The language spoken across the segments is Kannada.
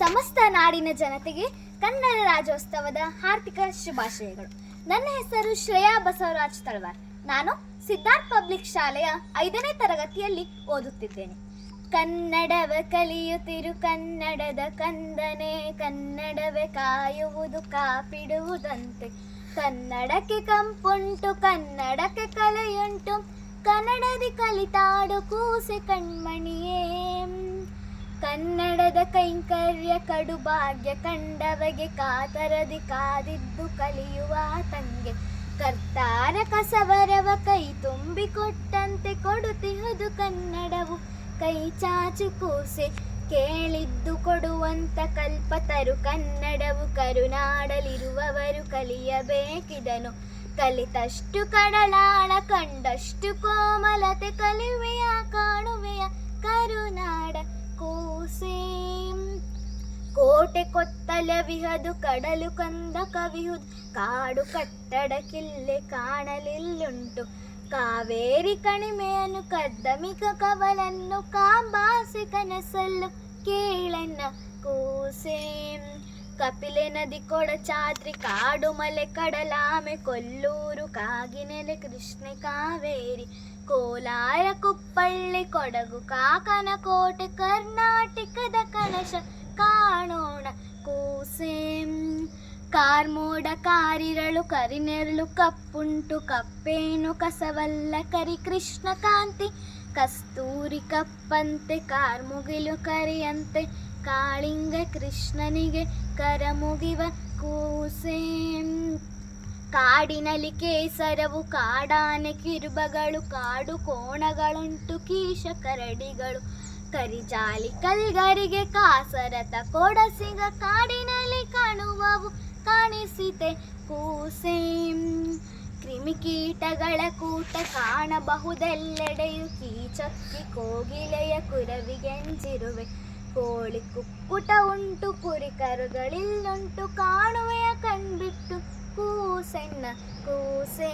ಸಮಸ್ತ ನಾಡಿನ ಜನತೆಗೆ ಕನ್ನಡ ರಾಜ್ಯೋತ್ಸವದ ಹಾರ್ದಿಕ ಶುಭಾಶಯಗಳು. ನನ್ನ ಹೆಸರು ಶ್ರೇಯಾ ಬಸವರಾಜ್ ತಳವಾರ್. ನಾನು ಸಿದ್ಧಾರ್ಥ ಪಬ್ಲಿಕ್ ಶಾಲೆಯ 5ನೇ ತರಗತಿಯಲ್ಲಿ ಓದುತ್ತಿದ್ದೇನೆ. ಕನ್ನಡವ ಕಲಿಯುತ್ತಿರು ಕನ್ನಡದ ಕಂದನೆ, ಕನ್ನಡವೇ ಕಾಯುವುದು ಕಾಪಿಡುವುದಂತೆ. ಕನ್ನಡಕ್ಕೆ ಕಂಪುಂಟು ಕನ್ನಡಕ್ಕೆ ಕಲೆಯುಂಟು, ಕನ್ನಡದಿ ಕಲಿತಾಡು ಕೂಸೆ ಕಣ್ಮಣಿಯೇ. ಕನ್ನಡದ ಕೈಂಕರ್ಯ ಕಡು ಭಾಗ್ಯ ಕಂಡವಗೆ, ಕಾತರದಿ ಕಾದಿದ್ದು ಕಲಿಯುವ ತಂಗೆ. ಕರ್ತಾರ ಕಸವರವ ಕೈ ತುಂಬಿ ಕೊಟ್ಟಂತೆ, ಕೊಡುತ್ತಿಹುದು ಕನ್ನಡವು ಕೈ ಚಾಚು ಕೂಸೆ. ಕೇಳಿದ್ದು ಕೊಡುವಂತ ಕಲ್ಪತರು ಕನ್ನಡವು, ಕರುನಾಡಲಿರುವವರು ಕಲಿಯಬೇಕಿದನು. ಕಲಿತಷ್ಟು ಕಡಲಾಳ ಕಂಡಷ್ಟು ಕೋಮಲತೆ, ಕಲಿವೆಯ ಕಾಣುವೆಯ ಕರುನಾಡ ಕೂಸೆ. ಕೋಟೆ ಕೊತ್ತಲವಿಹದು ಕಡಲು ಕಂದ ಕವಿಹುದು, ಕಾಡು ಕಟ್ಟಡ ಕಿಲ್ಲೆ ಕಾಣಲಿಲ್ಲುಂಟು. ಕಾವೇರಿ ಕಣಿಮೆಯನ್ನು ಕದ್ದಮಿಕ ಕವಲನ್ನು, ಕಾಂಬಾಸೆ ಕನಸಲ್ಲು ಕೇಳನ್ನ ಕೂಸೆ. ಕಪಿಲೆ ನದಿ ಕೊಡಚಾದ್ರಿ ಕಾಡು ಮಲೆ ಕಡಲಾಮೆ, ಕೊಲ್ಲೂರು ಕಾಗಿನೆಲೆ ಕೃಷ್ಣೆ ಕಾವೇರಿ. ಕೋಲಾರ ಕುಪ್ಪಳ್ಳಿ ಕೊಡಗು ಕಾಕನ ಕೋಟೆ, ಕರ್ನಾಟಕದ ಕಣಶ ಕಾಣೋಣ ಕೂಸೆ. ಕಾರ್ಮೋಡ ಕಾರಿರಳು ಕರಿನೆರಳು ಕಪ್ಪುಂಟು, ಕಪ್ಪೇನು ಕಸವಲ್ಲ ಕರಿ ಕೃಷ್ಣ ಕಾಂತಿ. ಕಸ್ತೂರಿ ಕಪ್ಪಂತೆ ಕಾರ್ಮುಗಿಲು ಕರಿಯಂತೆ, ಕಾಳಿಂಗ ಕೃಷ್ಣನಿಗೆ ಕರಮುಗಿವ ಕೂಸೆ. ಕಾಡಿನಲ್ಲಿ ಕೇಸರವು ಕಾಡಾನೆ ಕಿರುಬಗಳು, ಕಾಡು ಕೋಣಗಳುಂಟು ಕೀಶ ಕರಡಿಗಳು. ಕರಿಜಾಲಿ ಕಲ್ಗರಿಗೆ ಕಾಸರತ ಕೊಡಸಿಗ, ಕಾಡಿನಲ್ಲಿ ಕಾಣುವವು ಕಾಣಿಸಿತೆ ಕೂಸೆ. ಕ್ರಿಮಿಕೀಟಗಳ ಕೂಟ ಕಾಣಬಹುದೆಲ್ಲೆಡೆಯು, ಕೀಚಕ್ಕಿ ಕೋಗಿಲೆಯ ಕುರವಿಗೆಂಜಿರುವೆ. ಕೋಳಿ ಕುಕ್ಕುಟ ಉಂಟು ಕುರಿ ಕರುಗಳಿಲ್ಲುಂಟು, ಕಾಣುವೆಯ ಕಣ್ಬಿಟ್ಟು ಕೂಸೆನ್ನ ಕೂಸೆ.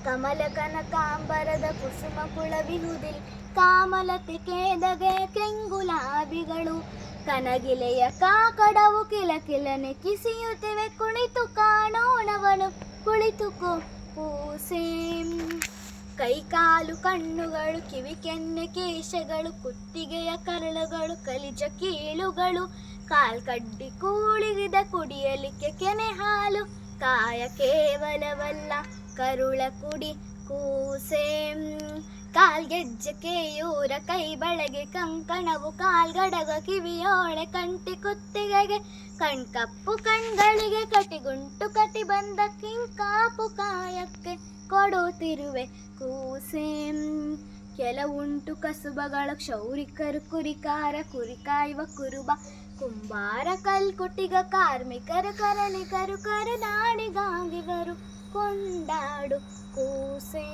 ಕಮಲ ಕನಕಾಂಬರದ ಕುಸುಮ ಕುಳವಿಹುದಿಲ್, ಕಾಮಲತೆ ಕೇದಗೆ ಕೆಂಗುಲಾಬಿಗಳು. ಕನಗಿಲೆಯ ಕಾಕಡವು ಕಿಲಕಿಲನೆ ಕಿಸಿಯುತ್ತಿವೆ, ಕುಳಿತು ಕಾಣೋಣವನು ಕುಳಿತುಕೋ ಕೂಸೆ. ಕೈಕಾಲು ಕಣ್ಣುಗಳು ಕಿವಿ ಕೆನ್ನೆ ಕೇಶಗಳು, ಕುತ್ತಿಗೆಯ ಕರಳುಗಳು ಕಲಿಜ ಕೀಳುಗಳು. ಕಾಲ್ಕಡ್ಡಿ ಕೂಳಿಗಿದ ಕುಡಿಯಲಿಕ್ಕೆ ಕೆನೆ ಹಾಲು, ಕಾಯ ಕೇವಲವಲ್ಲ ಕರುಳ ಕುಡಿ ಕೂಸೆ. ಕಾಲ್ಗೆಜ್ಜೆ ಕೇಯೂರ ಕೈ ಬಳಗೆ ಕಂಕಣವು, ಕಾಲ್ಗಡಗ ಕಿವಿಯೋಳೆ ಕಂಟಿ ಕುತ್ತಿಗೆಗೆ. ಕಣ್ಕಪ್ಪು ಕಣ್ಗಳಿಗೆ ಕಟಿಗುಂಟು ಕಟಿ ಬಂದ, ಕಿಂಕಾಪು ಕಾಯಕ್ಕೆ ಕೊಡುತ್ತಿರುವೆ ಕೂಸೆ. ಕೆಲವುಂಟು ಕಸುಬಗಳು ಕ್ಷೌರಿಕರು ಕುರಿಕಾರ, ಕುರಿಕಾಯುವ ಕುರುಬ ಕುಂಬಾರ ಕಲ್ಕುಟಿಗ. ಕಾರ್ಮಿಕರು ಕರಣಿಕರು ಕರುನಾಡಿಗಾಗಿವರು ಕೊಂಡಾಡು ಕೂಸೆ.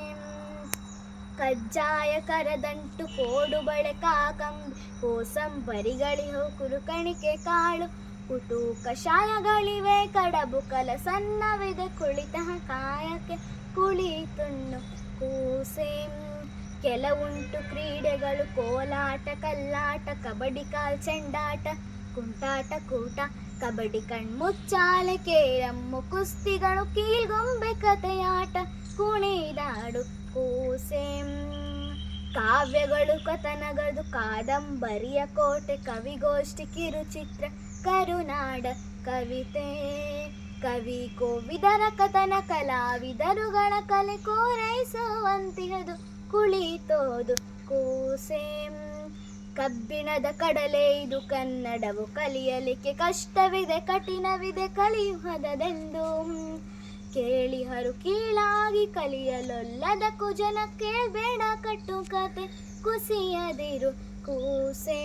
ಕಜ್ಜಾಯ ಕರದಂಟು ಕೋಡು ಬಳೆ ಕಾಕಂಬಿ, ಕೋಸಂಬರಿಗಳಿಹೋ ಕುರುಕಣಿಕೆ ಕಾಳು. ಕುಟು ಕಷಾಯಗಳಿವೆ ಕಡಬು ಕಲ ಸನ್ನವಿದೆ, ಕುಳಿತ ಕಾಯಕ್ಕೆ ಕುಳಿತುಣ್ಣು ಕೂಸೆ. ಕೆಲವುಂಟು ಕ್ರೀಡೆಗಳು ಕೋಲಾಟ ಕಲ್ಲಾಟ, ಕಬಡ್ಡಿ ಕಾಲ್ ಚೆಂಡಾಟ, ಕುಂಟಾಟ ಕೂಟ. ಕಬಡ್ಡಿ ಕಣ್ಮುಚ್ಚಾಲೆ ಕೇರಮ್ಮು ಕುಸ್ತಿಗಳು, ಕೀಲ್ಗೊಂಬೆ ಕಥೆಯಾಟ ಕುಣಿದಾಡು ಕೂಸೆ. ಕಾವ್ಯಗಳು ಕಥನಗಳು ಕಾದಂಬರಿಯ ಕೋಟೆ, ಕವಿಗೋಷ್ಠಿ ಕಿರುಚಿತ್ರ ಕರುನಾಡ ಕವಿತೆ. ಕವಿ ಕೋವಿದರ ಕಥನ ಕಲಾವಿದರುಗಳ ಕಲೆ ಕೋರೈಸುವಂತಿಹದು ಕುಳಿತೋದು ಕೂಸೆ. ಕಬ್ಬಿಣದ ಕಡಲೆ ಇದು ಕನ್ನಡವು ಕಲಿಯಲಿಕ್ಕೆ, ಕಷ್ಟವಿದೆ ಕಠಿಣವಿದೆ ಕಲಿಯುವುದೆಂದು. ಕೇಳಿಹರು ಕೀಳಾಗಿ ಕಲಿಯಲೊಲ್ಲದ ಕುಜನ, ಕೇಳ್ಬೇಡ ಕಟ್ಟು ಕತೆ ಕುಸಿಯದಿರು ಕೂಸೆ.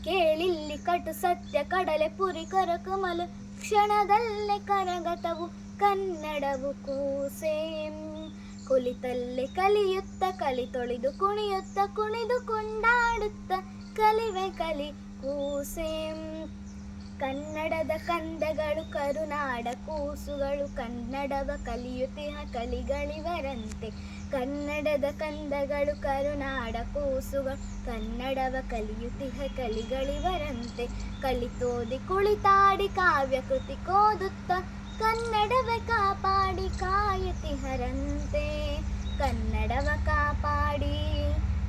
ಕೇಳಿಲ್ಲಿ ಕಟು ಸತ್ಯ ಕಡಲೆ ಪುರಿ ಕರಕಮಲು, ಕ್ಷಣದಲ್ಲೇ ಕರಗತವು ಕನ್ನಡವು ಕೂಸೆ. ಕುಳಿತಲ್ಲೇ ಕಲಿಯುತ್ತ ಕಲಿ ತೊಳೆದು ಕುಣಿಯುತ್ತ, ಕುಣಿದು ಕೊಂಡಾಡುತ್ತ ಕಲಿವೆ ಕಲಿ ಕೂಸೆ. ಕನ್ನಡದ ಕಂದಗಳು ಕರುನಾಡ ಕೂಸುಗಳು ಕನ್ನಡವ ಕಲಿಯುತ್ತಿಹ ಕಲಿಗಳಿವರಂತೆ. ಕನ್ನಡದ ಕಂದಗಳು ಕರುನಾಡ ಕೂಸುಗಳು ಕನ್ನಡವ ಕಲಿಯುತ್ತಿಹ ಕಲಿಗಳಿವರಂತೆ. ಕಲಿತೋದಿ ಕುಳಿತಾಡಿ ಕಾವ್ಯ ಕೃತಿ ಕೋದುತ್ತ ಕನ್ನಡವ ಕಾಪಾಡಿ ಕಾಯುತ್ತಿಹರಂತೆ. ಕನ್ನಡವ ಕಾಪಾಡಿ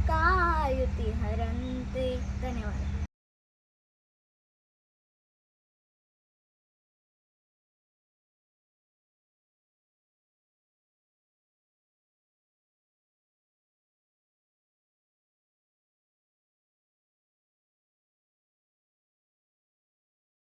ಕಾಯುತ್ತಿಹರಂತೆ. ಧನ್ಯವಾದ.